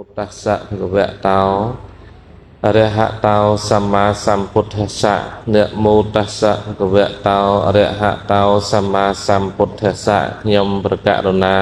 Tassa Bhagavato Arahato Sama Sambuddhassa Namo Tassa Bhagavato Arahato Sama Sambuddhassa ខ្ញុំប្រកាសណា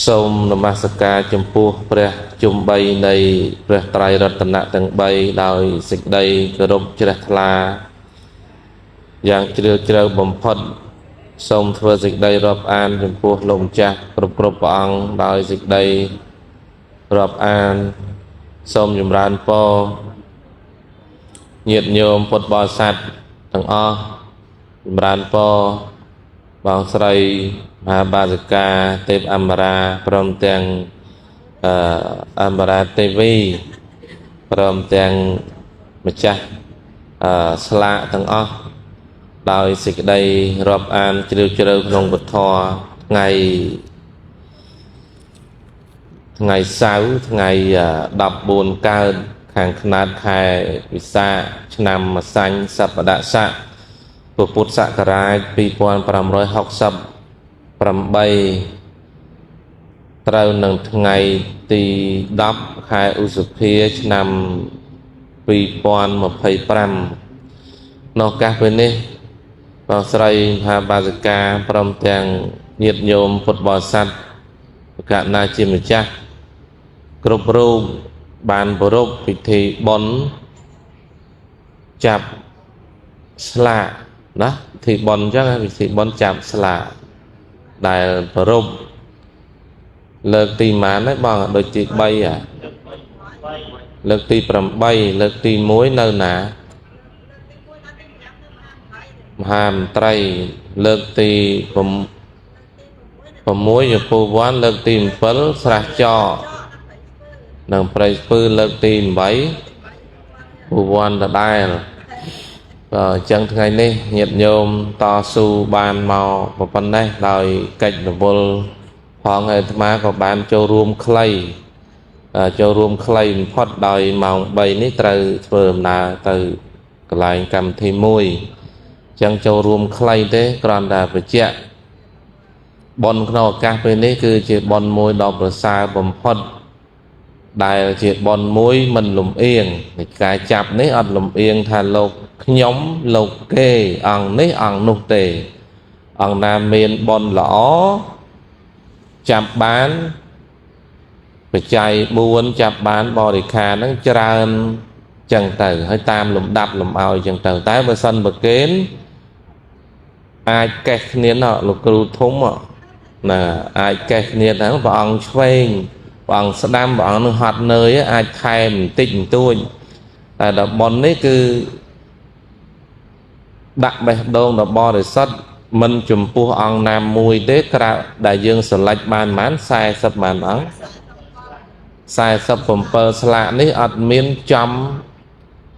សូមនមស្ការចំពោះព្រះជុំបីនៃព្រះត្រៃរតនៈទាំង3ដោយសេចក្តីគោរពជ្រះថ្លាយ៉ាងជ្រាលជ្រៅបំផុតសូមធ្វើសេចក្តីរាប់អានចំពោះលោកម្ចាស់គ្រប់ព្រះអង្គដោយសេចក្តីរាប់អានសូមចម្រើនពរញាតិញោមពុទ្ធបរិស័ទទាំងអស់ចម្រើនពរបងស្រីមហាបាសិកាទេពអមរាព្រមទាំងអមរាទេវីព្រមទាំងម្ចាស់ស្លាកទាំងអស់ដោយសេចក្តីរាប់អានជ្រាលជ្រៅក្នុងពធថ្ងៃសៅរ៍ថ្ងៃ14កើតខាងខ្នាតខែវិសាខឆ្នាំម្សាញ់សប្បដស័កពុទ្ធសករាជ2568ត្រូវនឹងថ្ងៃទី10ខែឧសភាឆ្នាំ2025នៅឱកាសពេលនេះបងស្រីមហាបាសិកាព្រមទាំងញាតិញោមពុទ្ធបរិស័ទកណាជាម្ចាស់គ្រប់រូបបានប្រារព្ធពិធីបុណ្យចាប់ស្លាកណាពិធីបុណ្យអញ្ចឹងពិធីបុណ្យចាប់ស្លាកដែលប្រារព្ធលើកទីម៉ានហ្នឹងបងដូចទី3លើកទី8លើកទី1នៅណាមហាមន្ត្រីលើកទី6យពូវ័នលើកទី7ស្រះចកនិងព្រៃស្ពឺលើកទី8ពូវ័នដដែលអញ្ចឹងថ្ងៃនេះញាតិញោមតស៊ូបានមកប៉ុណ្ណេះដោយកិច្ចរវល់ផងអាត្មាក៏បានចូលរួមខ្លីបំផុតដោយម៉ោង3នេះត្រូវធ្វើដំណើរទៅកន្លែងកម្មវិធីមួយអញ្ចឹងចូលរួមខ្លីទេគ្រាន់តែបញ្ជាក់បុណ្យក្នុងឱកាសពេលនេះគឺជាបុណ្យមួយដ៏ប្រសើរបំផុតដែលជាបុណ្យមួយមិនលំអៀងនៃការចាប់នេះអត់លំអៀងថាលោកខ្ញុំលោកគេអង្គនេះអង្គនោះទេអង្គណាមានបុណ្យល្អចាប់បានបច្ច័យ4ចាប់បានបរិខាហ្នឹងច្រើនចឹងទៅហើយតាមលំដាប់លំអោយចឹងទៅតែបើសិនប្រកេនអាចកេះគ្នាលោកគ្រូធំណាអាចកេះគ្នាហ្នឹងព្រះអង្គឆ្វេងព្រះអង្គស្ដាំព្រះអង្គនឹងហត់នឿយអាចថែមបន្តិចបន្តួចតែដល់ប៉ុននេះគឺដាក់បេះដូងដល់បរិសុទ្ធមិនចំពោះអង្គណាមួយទេក្រៅដែលយើងស្រឡាច់បានប៉ុន្មាន40បានអង្គ47ស្លាកនេះអត់មានចំ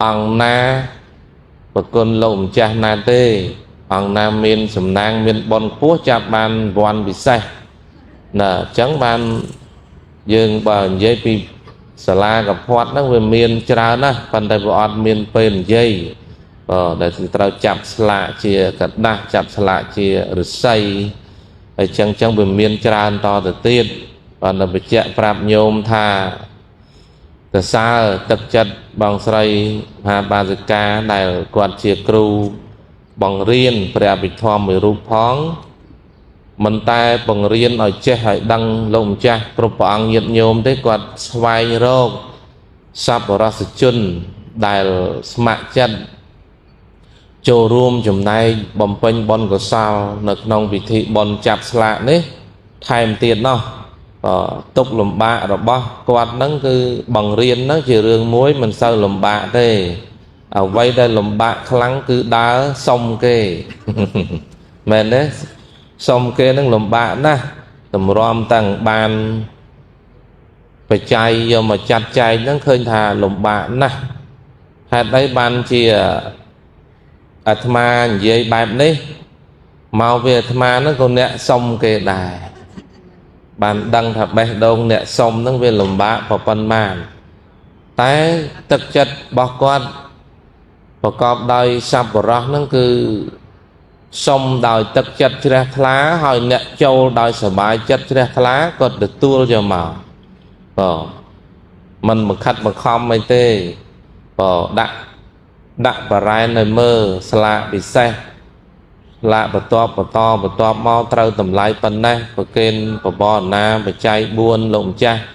អង្គណាប្រគុណលោកម្ចាស់ណាទេអង្គណាមានសំណាងមានបុណ្យខ្ពស់ចាប់បានវ័នពិសេសណាអញ្ចឹងបានយើងបើនិយាយពីសាលាកផាត់ហ្នឹងវាមានច្រើនណាស់ប៉ុន្តែវាអត់មានពេលនិយាយដែលត្រូវចាប់ស្លាកជាกระดาษចាប់ស្លាកជាឫស្សីហើយចឹងវាមានច្រើនតទៅទៀតបានតែបញ្ជាក់ប្រាប់ញោមថាសរសើរទឹកចិត្តបងស្រីមហាបាសិកាដែលគាត់ជាគ្រូបង្រៀនព្រះអភិធម្មមួយរូបផងមិនតែបង្រៀនឲ្យចេះឲ្យដឹងលោកម្ចាស់គ្រប់ព្រះអង្គញាតិញោមទេគាត់ស្វែងរកសប្បុរសជនដែលស្ម័គ្រចិត្តចូលរួមចំណែកបំពេញបុណ្យកុសលនៅក្នុងពិធីបុណ្យចាប់ស្លាកនេះថែមទៀតណោះទុកលំបាករបស់គាត់ហ្នឹងគឺបង្រៀនហ្នឹងជារឿងមួយមិនសូវលំបាកទេអ្វីដែលលំបាកខ្លាំងគឺដើរសុំគេមែនទេសុំគេនឹងលំបាកណាស់តម្រាំតាំងបានបច្ច័យយកមកចាត់ចែងហ្នឹងឃើញថាលំបាកណាស់ហេតុអីបានជាអាត្មានិយាយបែបនេះមកវាអាត្មាហ្នឹងក៏អ្នកសុំគេដែរបានដឹងថាបេះដូងអ្នកសុំហ្នឹងវាលំបាកប៉ុណ្ណាតែទឹកចិត្តរបស់គាត់ប្រកបដោយសប្បុរសហ្នឹងគឺសុំដោយទឹកចិត្តជ្រះថ្លាហើយអ្នកចូលដោយសប្បាយចិត្តជ្រះថ្លាគាត់ទទួលយកមក mình một khách một không mấy tê đặt bà rai nơi mơ sạ bị xe lạ bà to mau trâu tầm lại phần này bà kênh bà bò na bà chay buôn lộn cha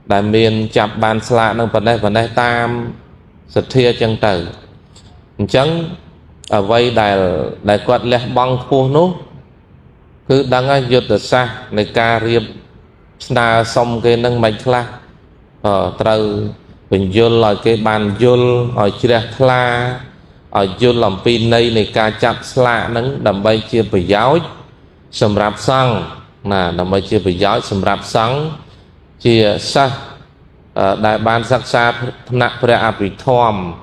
đại miền chạp bàn sạ nâng phần này tam sật thia chân tử chẳng ở vây đại quạt lẹ băng phu nốt cứ đang ai dụt ở xa này ca riêng na xong cái nâng mạch la trâu bình dul là cái bàn dul ở chia la ở dul làm pin này này ca chặt lạ nâng đầm bay chia bởi giáo sầm rạp xăng là đầm bay chia bởi giáo sầm rạp xăng chia sa đại ban sắc sa nặng pre áp bị thom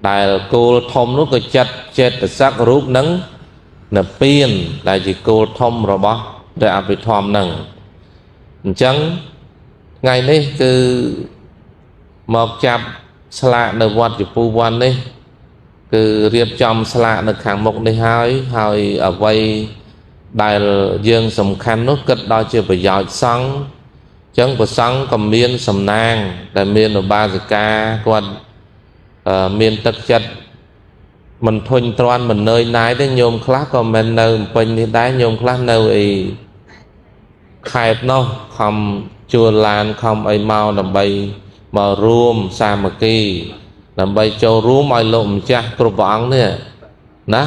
đại cô thom nó cái chặt chết ở sắc rúp nâng nè pin đại chỉ cô thom rồi bó pre áp bị thom nâng chẳng ngày nay cứ một chập sạ nợ vật chỉ phu quan đi cứ riêng trong sạ nợ hàng mục đi hai ở vây đại dương sầm khăn nốt cất đo chưa phải giỏi xăng chẳng có xăng cầm miên sầm nang đại miên ở ba giờ ca quan miên tất chất mình thuần toan mình nơi nái đến nhôm khác còn mình nơi mình thì đá nhôm khác nơi khai nó không chua lan không ai mau làm bay mà ruộng xa mà kỳ làm bay cho ruộng mọi lộn cha cột bóng nè ná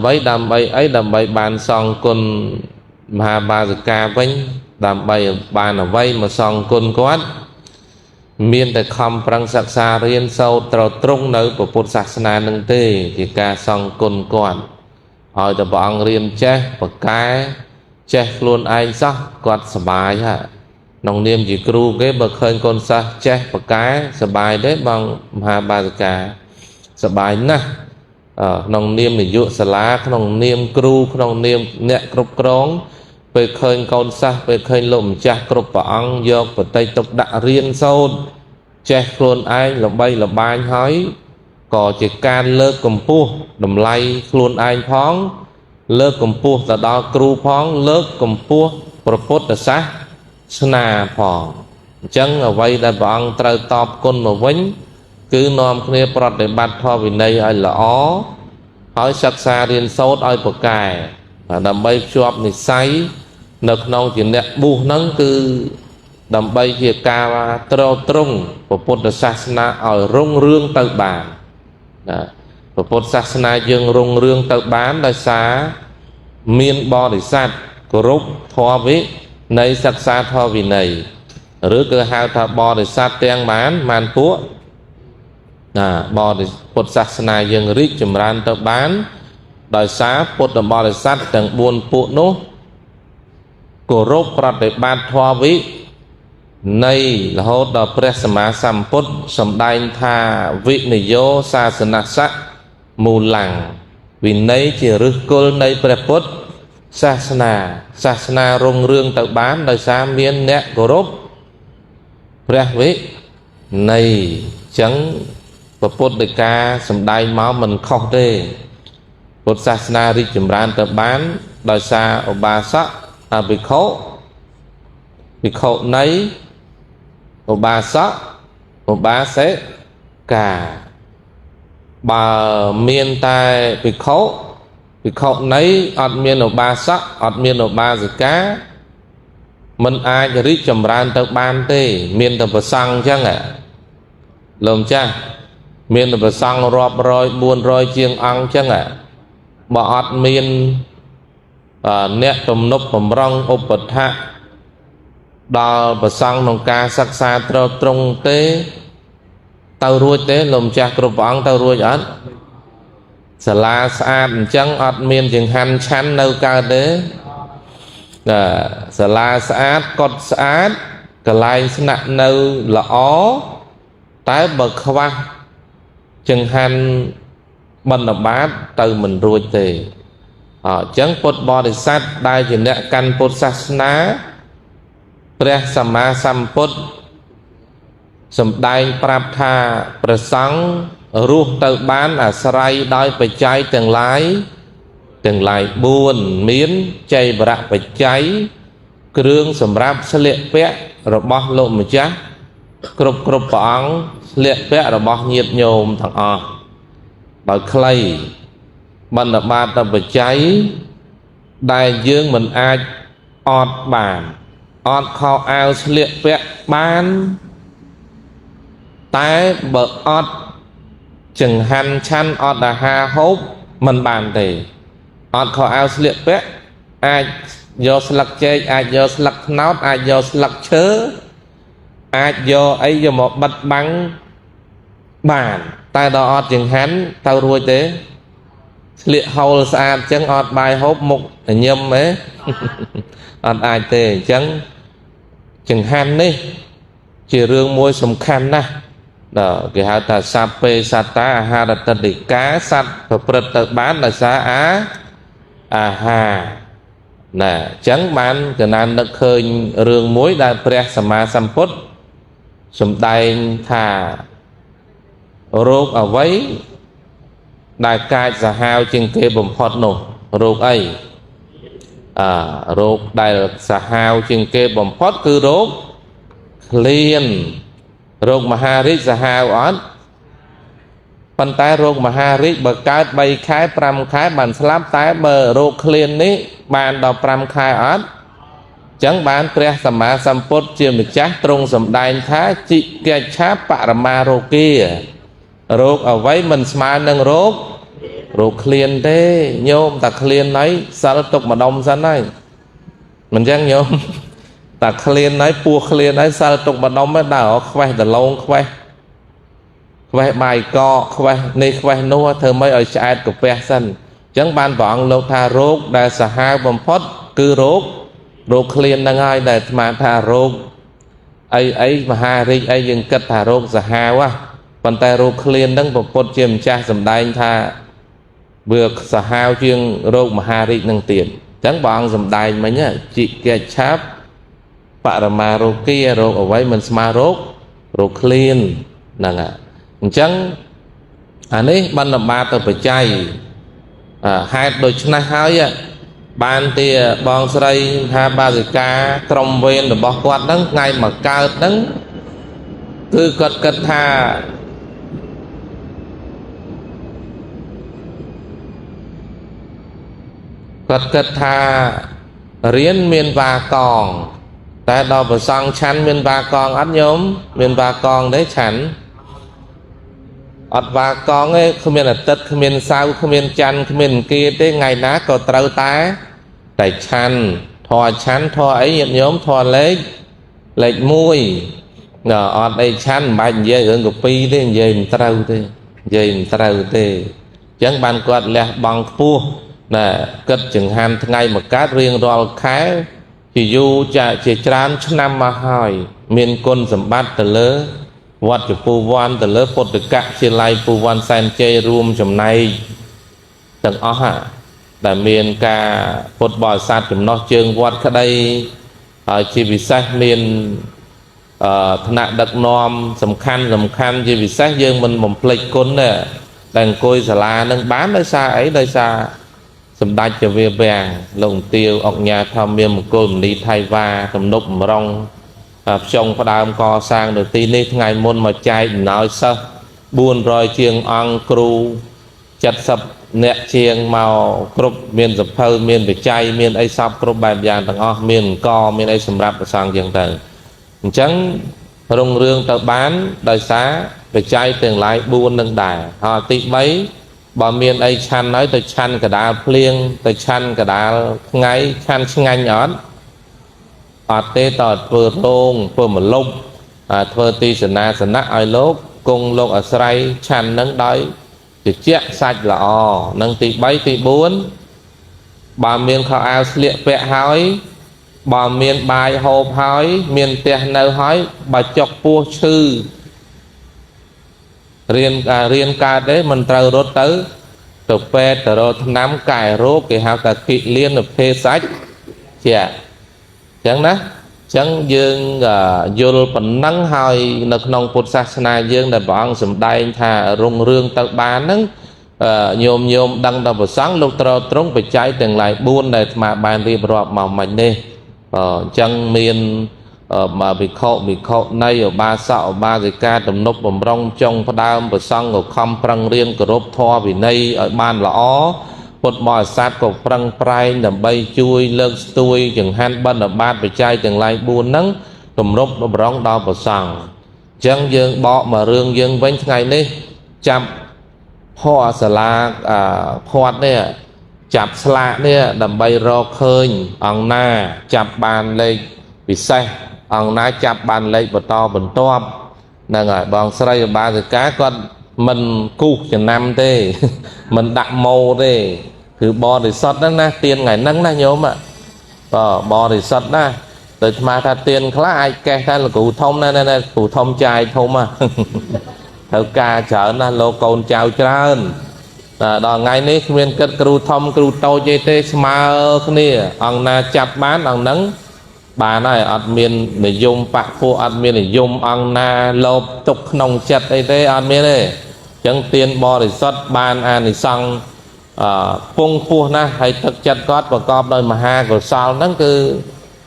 bấy đầm bay ấy đầm bay bàn song côn mà ba giờ ca vinh đầm bay bàn ở vây mà song côn quát miền tại không prang sắc xa riêng sâu trâu trung nơi của Phật sắc na nâng tê thì ca song côn quát hỏi tập bóng riêng chết và cái chết luôn ai sắc quát sờ bài hả nông niệm chỉ kêu cái bậc hơn con sa che bậc cái sờ bài đấy bằng hà ba cả sờ bài nè nông niệm thì dụ sờ lá nông niệm kêu nông niệm nhẹ cướp cóng về khơi con sa về khơi lụm cha cướp bỏng do của tây tục đã riêng sâu che luôn ai là bay là ba anh hỏi có chỉ can lơ cầm pu đầm lay luôn ai phóng lơ cầm pu là đó kêu phóng lơ cầm pu propose là sát sna phò chân ở vây đại bọn trời tọp côn mà vĩnh cứ nòm kia prot để bắt thọ vì này ai là ó hỏi sắc xa riêng sốt ai bậc cài đầm bay chọp này say nực nông chỉ nẹt bu nắng cứ đầm bay kia ca trâu trung của Phật sát na ở rung rương tự bản của Phật sát na dương rung rương tự bán đại xá miên bo để sát của rúc thọ với này sắc xa thọ vì này rứa cơ hao thọ bò để sát tiếng bán man púa bò để Phật sát na dương rít chùm ran tự bán đại xá Phật là bò để sát từng buôn phụ nốt của rốt prot để ban thọ với này là hốt đào presma sam Phật sầm đai tha vị này vô sa sna sắc mù lằng vì này chỉ rứa cô này Phật Sasana rung rương tự bán đời xa miên nẹ của rốt Rạc với này chẳng và Phật đại ca sầm đai máu mình không đê Phật Sasana đi chùm rán tự bán đời xa ở ba sắc bị khổ nấy ở ba sắc ở ba sẽ cả bà miên tai bị khổ nấy ọt miên ở ba sắc ọt miên ở ba giờ cá mình ai cho rít chùm rán tự bán tê miên tự bà xăng chăng ạ lộn cha miên tự bà xăng rộp rồi buồn rồi chiêng ăn chăng ạ bà ọt miên nét tùm núp bầm rong ốp bật hạ đo bà xăng nông ca sắc xa trâu trung tế tao ruột tế lộn cha cụp bóng tao ruột ớt sả la sát chẳng ọt miên chừng hành chăn nâu ca tế sả la sát cọt sát cả lai nặng nâu là ó tái bậc khoa chừng hành bần ở bát từ mình ruột tề chẳng Phật bò để sát đai chỉ nẹ căn Phật sát náព្រះសម្មាសម្ពុទ្ធសម្ដែងប្រាប់ថាព្រះសង្ឃរស់ទៅបានអាស្រ័យដោយបច្ច័យទាំងឡាយ4មានចៃវរៈបច្ច័យគ្រឿងសម្រាប់ស្លៀកពាក់របស់លោកម្ចាស់ គ្រប់ព្រះអង្គស្លៀកពាក់របស់ញាតិញោមទាំងអស់ដោយខ្លីបណ្ឌបាតបច្ច័យដែលយើងមិនអាចអត់បានអត់ខោអាវស្លៀកពាក់បានតែបើអត់ចង្ហាន់ឆាន់អត់អាហារហូបមិនបានទេអត់ខោអាវស្លៀកពាក់អាចយកស្លឹកចេកអាចយកស្លឹកត្នោតអាចយកស្លឹកឈើអាចយកអីយកមកបិទបាំងបានតែដល់អត់ចង្ហាន់ទៅរួចទេស្លៀកហូលស្អាតអញ្ចឹងអត់បាយហូបមុខញឹមទេអត់អាចទេអញ្ចឹងចង្ហាន់នេះជារឿងមួយសំខាន់ណាស់ដល់គេហៅថាសាពេសត្តាអាហារតតិកាសត្វប្រព្រឹត្តទៅបានដោយសារអាហារណាអញ្ចឹងបានកណាននឹកឃើញរឿងមួយដែលព្រះសម្មាសម្ពុទ្ធសម្ដែងថារោគអ្វីដែលកាចសាហាវជាងគេបំផុតនោះរោគអីរោគដែលសាហាវជាងគេបំផុតគឺរោគឃ្លានរោគមហារីកសាហាវអត់ប៉ុន្តែរោគមហារីកបើកើត3ខែ5ខែបានស្លាប់តែបើរោគឃ្លាននេះបានដល់5ខែអត់ចឹងបានព្រះសម្មាសម្ពុទ្ធជាម្ចាស់ទ្រង់សម្ដែងថាចិកិច្ឆាបរមារោគារោគអ្វីមិនស្មើនឹងរោគឃ្លានទេញោមតែឃ្លានហើយសិលទុកម្ដុំសិនហើយមិនចឹងញោមតែឃ្លានហើយពោះឃ្លានហើយសិលទុកម្ដុំហើយដើរខ្វេះដលងខ្វេះបាយកកខ្វេះនេះខ្វេះនោះធ្វើម៉េចឲ្យឆ្អែតកាពះសិនអញ្ចឹងបានព្រះអង្គលោកថារោគដែលសាហាវបំផុតគឺរោគឃ្លានហ្នឹងហើយដែលអាត្មាថារោគអីមហារីកអីយើងគិតថារោគសាហាវប៉ុន្តែរោគឃ្លានហ្នឹងព្រះពុទ្ធជាម្ចាស់សម្ដែងថាវាសាហាវជាងរោគមហារីកនឹងទៀតអញ្ចឹងព្រះអង្គសម្ដែងមិញចិកិច្ឆាបរមារោគារោគអ្វីមិនស្មើរោគឃ្លានហ្នឹងអញ្ចឹងអានេះបណ្ឌបាតបច្ច័យហេតុដូច្នេះហើយបានទាបងស្រីថាបាសិកាក្រុមវេនរបស់គាត់ហ្នឹងថ្ងៃមកកើតហ្នឹងគឺគាត់គិតថារៀនមានវាកងតែដល់ប្រសង់ឆាន់មានវាកងអត់ញោមមានវាកងទេឆាន់អត់វាកងទេគ្មានអាទិត្យគ្មានសៅរ៍គ្មានច័ន្ទគ្មានអង្គារទេថ្ងៃណាក៏ត្រូវតែឆាន់ធរឆាន់ធរអីញាតិញោមធរលេខ1អត់អីឆាន់មិនបាច់និយាយរឿងកពីទេនិយាយមិនត្រូវទេអញ្ចឹងបានគាត់លះបង់ខ្ពស់ណាគិតចង្ហាន់ថ្ងៃមកកើតរៀងរាល់ខែជាយូរជាច្រើនឆ្នាំមកហើយមានគុណសម្បត្តិទៅលើវត្តជពុវ័នទៅលើពុទ្ធកជាល័យពុវ័នសែនជ័យរួមចំណែកទាំងអស់ដែលមានការពុទ្ធបរិស័ទចំណោះជើងវត្តក្តីហើយជាពិសេសមានថ្នាក់ដឹកនាំសំខាន់ជាពិសេសយើងមិនបំភ្លេចគុណទេដែលអង្គុយសាលានឹងបានដោយសារអីដោយសារសម្ដេចជាវាវាំងលោកទាវអុកញ៉ាធម្មមានមង្គលមនីថៃវ៉ាទំនប់បំរុងផ្ចុងផ្ដើមកសាងនៅទីនេះថ្ងៃមុនមកចែកអំណោយសិស្ស400ជាងអង្គគ្រូ70អ្នកជាងមកគ្រប់មានសភៅមានបច្ច័យមានអីសពគ្រប់បែបយ៉ាងទាំងអស់មានអង្គមានអីសម្រាប់ប្រសង់ជាងទៅអញ្ចឹងរុងរឿងទៅបានដោយសារបច្ច័យទាំងឡាយ4នឹងដែរហើយទី3បើមានអីឆាន់ហើយទៅឆាន់កដាលភ្លៀងទៅឆាន់កដាលថ្ងៃឆាន់ឆ្ងាញ់អត់ទេតើធ្វើរោងធ្វើមលុបធ្វើទីសនាសនៈឲ្យលោកគង់លោកអាស្រ័យឆាន់នឹងដោយជាជាក់សាច់ល្អនឹងទី3ទី4បើមានខោអាវស្លៀកពាក់ហើយបើមានបាយហូបហើយមានផ្ទះនៅហើយបើចុកពោះឈឺរៀនកើតទេមិនត្រូវរត់ទៅពេទ្យទៅរកថ្នាំកែរោគគេហៅថាគិលានភេសាច់ជាអញ្ចឹងណាអញ្ចឹងយើងយល់ប៉ុណ្ណឹងហើយនៅក្នុងពុទ្ធសាសនាយើងដែលព្រះអង្គសម្ដែងថារុងរឿងទៅបានហ្នឹងញោមដឹងដល់ប្រសង់លោកត្រង់បច្ច័យទាំងឡាយ4ដែលអាត្មាបានរៀបរាប់មកមិញនេះអញ្ចឹងមាន mà bị khổ nay ở ba sọ ở ba cái ca tầm nộp bầm rong trong phát đam và xong ở không prăng riêng của rốt thoa vì nay ở ban là ó một mỏi sát của prăng prai nằm bay chui lơ tui chừng han ban ở ban phải chai chừng lai buồn nắng tầm nộp bầm rong đau và xong chân dương bọ mà rương dương vánh ngày đi chăm họ sẽ là phọt nè chạp sạ nè đầm bay ro khơi ông na chạp bàn lên bị say ông na chạp bàn lên bờ to bần toam nè ngài bằng say ba cái cá con mình cu chừng năm thế mình đặng màu thế cứ bò thì sọt đó na tiền ngày nắng na nhớ mà bò thì sọt na từ mà ta tiền khá ai kê ta là cụ thông nè cụ thông trai thông mà theo ca chở na lô cồn chào trơn đò ngày ní nguyên kết cừu thông cừu tàu dây tê smart kia ông na chặt bán ông nắng bà này admin để dùng bạc phụ admin để dùng ông na lộp tục nông chặt đây tê admin đây chẳng tiền bò để xuất ban an để xong phung phu na hay thực chất có và có đời mà ha của sao nó cứ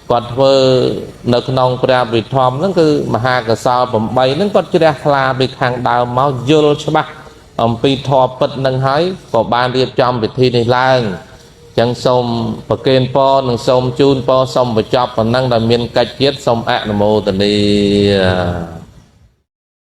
còn vơ nước nông ra bị thòm nó cứ mà ha của sao bấm bay nó có chưa là bị hàng đào máu dơ cho bác ông pi thọ bật nâng hái của ban điệp trong việc thi này lang chẳng sông và kênh po nâng sông chun po sông và chọc và năng là miền cách chết sông ạ mô tần đi